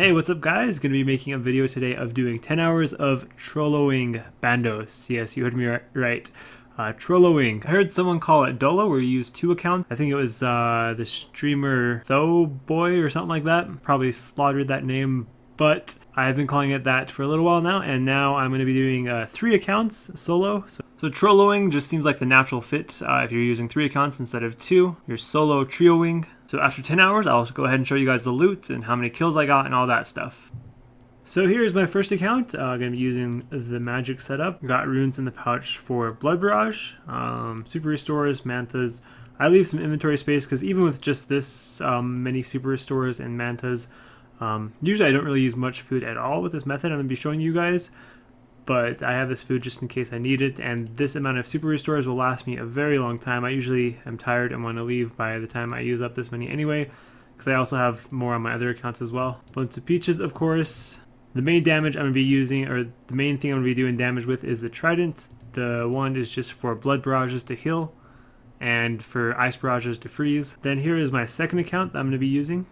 Hey, what's up guys? Going to be making a video today of doing 10 hours of Trolloing Bandos. Yes, you heard me right. Trolloing. I heard someone call it Dolo, where you use two accounts. I think it was the streamer Tho Boy or something like that. Probably slaughtered that name, but I've been calling it that for a little while now, and now I'm going to be doing 3 accounts solo. So trolloing just seems like the natural fit if you're using 3 accounts instead of 2. You're solo trioing. So after 10 hours, I'll go ahead and show you guys the loot and how many kills I got and all that stuff. So here's my first account. I'm going to be using the magic setup. Got runes in the pouch for blood barrage, super restores, mantas. I leave some inventory space because even with just this many super restores and mantas, usually I don't really use much food at all with this method I'm going to be showing you guys. But I have this food just in case I need it, and this amount of super restores will last me a very long time. I usually am tired and want to leave by the time I use up this many anyway, because I also have more on my other accounts as well. Bunch of peaches, of course. The main damage I'm going to be using, or the main thing I'm going to be doing damage with, is the trident. The wand is just for blood barrages to heal, and for ice barrages to freeze. Then here is my second account that I'm going to be using.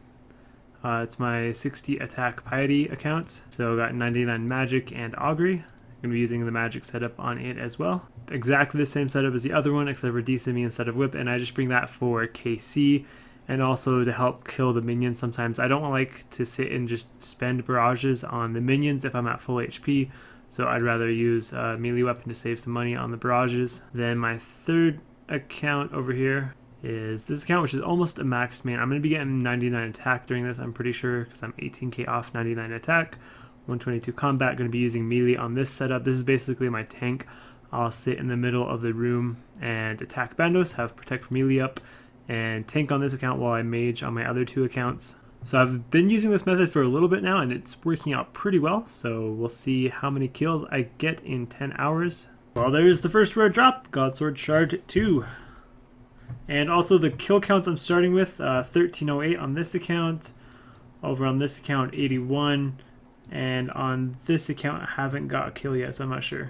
It's my 60 attack piety account, so got 99 magic and augury. Going to be using the magic setup on it as well. Exactly the same setup as the other one, except for desimi instead of whip, and I just bring that for KC and also to help kill the minions. Sometimes I don't like to sit and just spend barrages on the minions if I'm at full HP, so I'd rather use a melee weapon to save some money on the barrages. Then my third account over here is this account, which is almost a maxed main. I'm going to be getting 99 attack during this, I'm pretty sure, because I'm 18k off 99 attack. 122 combat, going to be using melee on this setup. This is basically my tank. I'll sit in the middle of the room and attack Bandos, have protect from melee up, and tank on this account while I mage on my other 2 accounts. So I've been using this method for a little bit now, and it's working out pretty well. So we'll see how many kills I get in 10 hours. Well, there's the first rare drop, Godsword Shard 2. And also the kill counts I'm starting with, 1308 on this account. Over on this account, 81. And on this account, I haven't got a kill yet, so I'm not sure.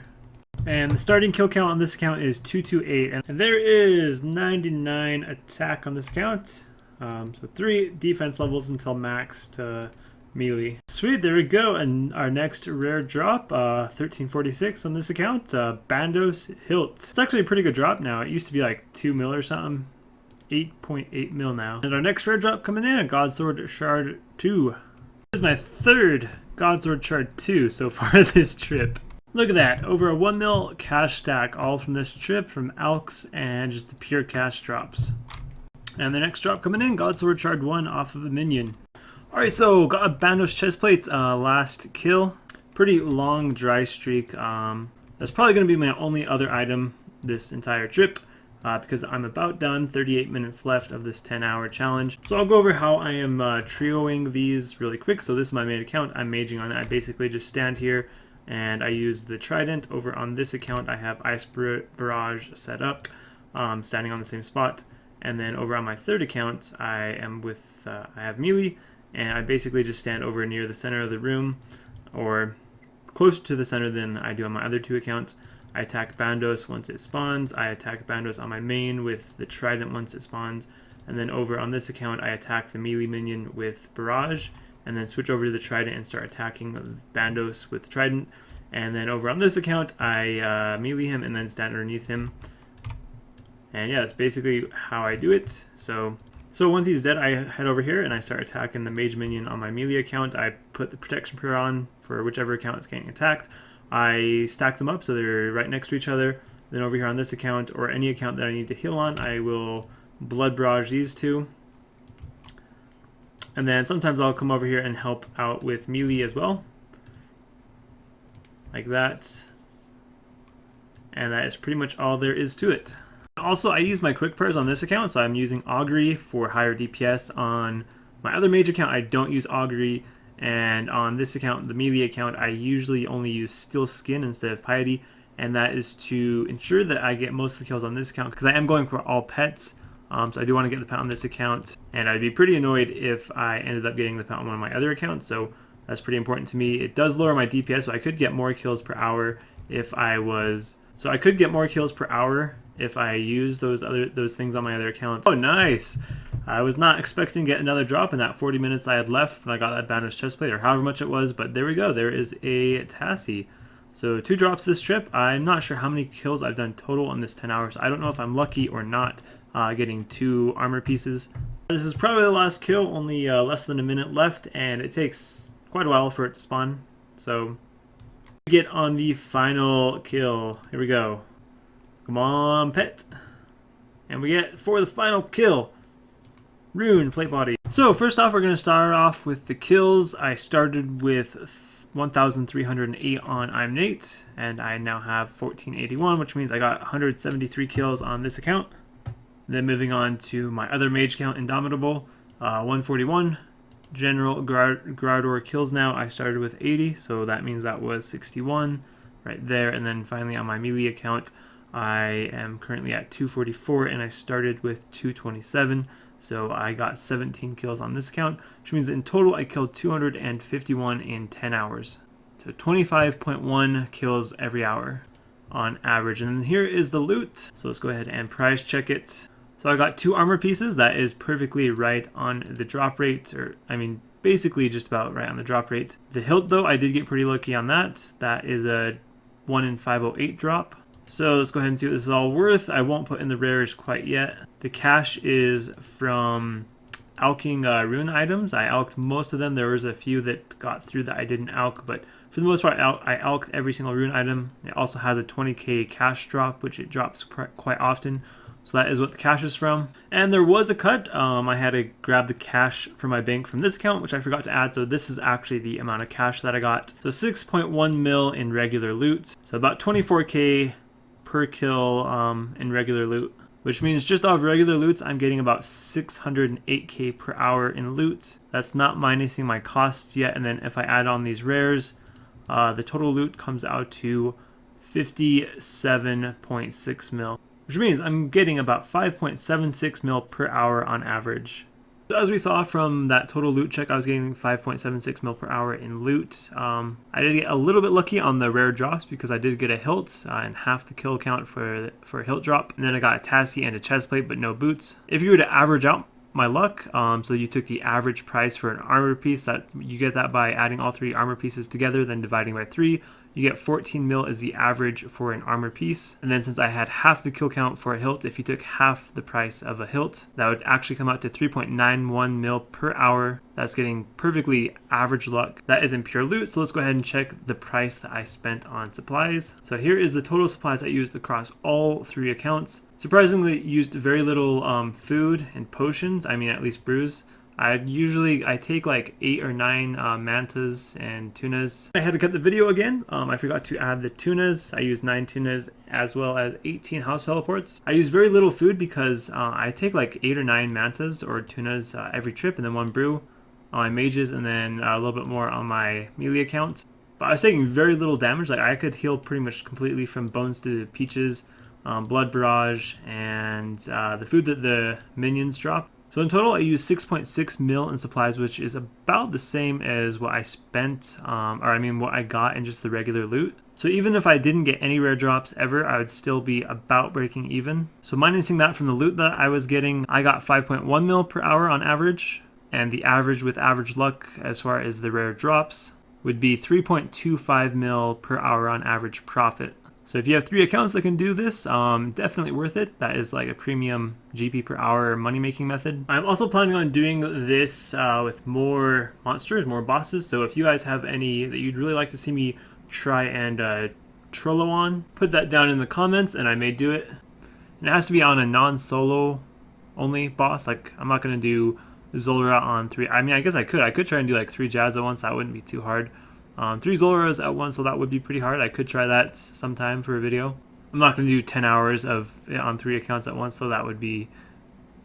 And the starting kill count on this account is 228. And there is 99 attack on this account. So 3 defense levels until max to melee. Sweet, there we go. And our next rare drop, 1346 on this account, Bandos Hilt. It's actually a pretty good drop now. It used to be like 2 mil or something. 8.8 mil now. And our next rare drop coming in, a Godsword Shard 2. This is my third Godsword Shard 2 so far this trip. Look at that, over a 1 mil cash stack, all from this trip, from Alks and just the pure cash drops. And the next drop coming in, Godsword Shard 1 off of a minion. Alright, so got a Bandos chestplate, last kill. Pretty long dry streak. That's probably going to be my only other item this entire trip. Because I'm about done, 38 minutes left of this 10-hour challenge. So I'll go over how I am trioing these really quick. So this is my main account, I'm maging on it. I basically just stand here and I use the trident. Over on this account I have ice barrage set up, standing on the same spot. And then over on my third account I am with, I have melee, and I basically just stand over near the center of the room, or closer to the center than I do on my other 2 accounts. I attack Bandos once it spawns. I attack Bandos on my main with the trident once it spawns. And then over on this account, I attack the melee minion with barrage, and then switch over to the trident and start attacking Bandos with the trident. And then over on this account, I melee him and then stand underneath him. And yeah, that's basically how I do it. So once he's dead, I head over here and I start attacking the mage minion on my melee account. I put the protection prayer on for whichever account is getting attacked. I stack them up so they're right next to each other. Then over here on this account, or any account that I need to heal on, I will blood barrage these 2. And then sometimes I'll come over here and help out with melee as well. Like that. And that is pretty much all there is to it. Also, I use my quick prayers on this account, so I'm using augury for higher DPS. On my other mage account, I don't use augury. And on this account, the melee account, I usually only use steel skin instead of piety, and that is to ensure that I get most of the kills on this account, because I am going for all pets. So I do want to get the pet on this account, and I'd be pretty annoyed if I ended up getting the pet on one of my other accounts, so that's pretty important to me. It does lower my DPS, so I could get more kills per hour if I was... So I could get more kills per hour if I use those things on my other accounts. Oh, nice! I was not expecting to get another drop in that 40 minutes I had left when I got that Bandos chestplate, or however much it was, but there we go. There is a Tassie. So 2 drops this trip. I'm not sure how many kills I've done total in this 10 hours. I don't know if I'm lucky or not getting 2 armor pieces. This is probably the last kill, only less than a minute left, and it takes quite a while for it to spawn. So we get on the final kill. Here we go. Come on, pet. And we get for the final kill, Rune plate body. So first off, we're going to start off with the kills. I started with 1,308 on I'm Nate, and I now have 1,481, which means I got 173 kills on this account. Then moving on to my other mage account, Indomitable, 141. General Grador kills now. I started with 80, so that means that was 61 right there. And then finally on my melee account, I am currently at 244, and I started with 227. So I got 17 kills on this account, which means that in total I killed 251 in 10 hours. So 25.1 kills every hour on average. And then here is the loot. So let's go ahead and prize check it. So I got 2 armor pieces. That is perfectly right on the drop rate, or I mean basically just about right on the drop rate. The hilt though, I did get pretty lucky on that. That is a 1 in 508 drop. So let's go ahead and see what this is all worth. I won't put in the rares quite yet. The cash is from alching rune items. I alched most of them. There was a few that got through that I didn't alch, but for the most part I alched every single rune item. It also has a 20k cash drop, which it drops quite often. So that is what the cash is from. And there was a cut. I had to grab the cash from my bank from this account, which I forgot to add. So this is actually the amount of cash that I got. So 6.1 mil in regular loot. So about 24k per kill in regular loot, which means just off regular loots I'm getting about 608k per hour in loot. That's not minusing my costs yet, and then if I add on these rares, the total loot comes out to 57.6 mil, which means I'm getting about 5.76 mil per hour on average. As we saw from that total loot check, I was getting 5.76 mil per hour in loot. I did get a little bit lucky on the rare drops because I did get a hilt and half the kill count for a hilt drop. And then I got a Tassie and a chestplate, but no boots. If you were to average out my luck, so you took the average price for an armor piece, that you get that by adding all 3 armor pieces together, then dividing by 3. You get 14 mil as the average for an armor piece. And then since I had half the kill count for a hilt, if you took half the price of a hilt, that would actually come out to 3.91 mil per hour. That's getting perfectly average luck. That is in pure loot. So let's go ahead and check the price that I spent on supplies. So here is the total supplies I used across all 3 accounts. Surprisingly, used very little food and potions. I mean, at least brews. I take like 8 or 9 mantas and tunas. I had to cut the video again. I forgot to add the tunas. I used 9 tunas as well as 18 house teleports. I use very little food because I take like 8 or 9 mantas or tunas every trip, and then 1 brew on my mages, and then a little bit more on my melee account. But I was taking very little damage. Like I could heal pretty much completely from bones to peaches, blood barrage, and the food that the minions drop. So in total, I used 6.6 mil in supplies, which is about the same as what I spent, what I got in just the regular loot. So even if I didn't get any rare drops ever, I would still be about breaking even. So minusing that from the loot that I was getting, I got 5.1 mil per hour on average, and the average with average luck as far as the rare drops would be 3.25 mil per hour on average profit. So if you have 3 accounts that can do this, definitely worth it. That is like a premium GP per hour money making method. I'm also planning on doing this with more monsters, more bosses. So if you guys have any that you'd really like to see me try and Trollo on, put that down in the comments and I may do it. And it has to be on a non-solo only boss. Like I'm not going to do Zolra on 3. I mean, I guess I could try and do like 3 Jazz at once. That wouldn't be too hard. 3 Zolras at once, so that would be pretty hard. I could try that sometime for a video. I'm not going to do 10 hours of on 3 accounts at once, so that would be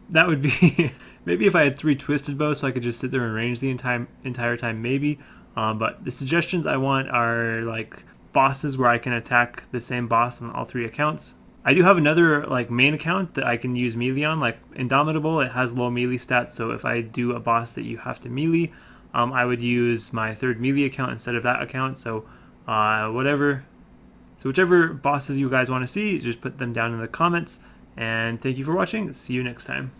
maybe if I had 3 twisted bows, so I could just sit there and range the entire time, maybe. But the suggestions I want are like bosses where I can attack the same boss on all 3 accounts. I do have another like main account that I can use melee on, like Indomitable. It has low melee stats, so if I do a boss that you have to melee, I would use my 3rd melee account instead of that account. So whichever bosses you guys want to see, just put them down in the comments. And thank you for watching. See you next time.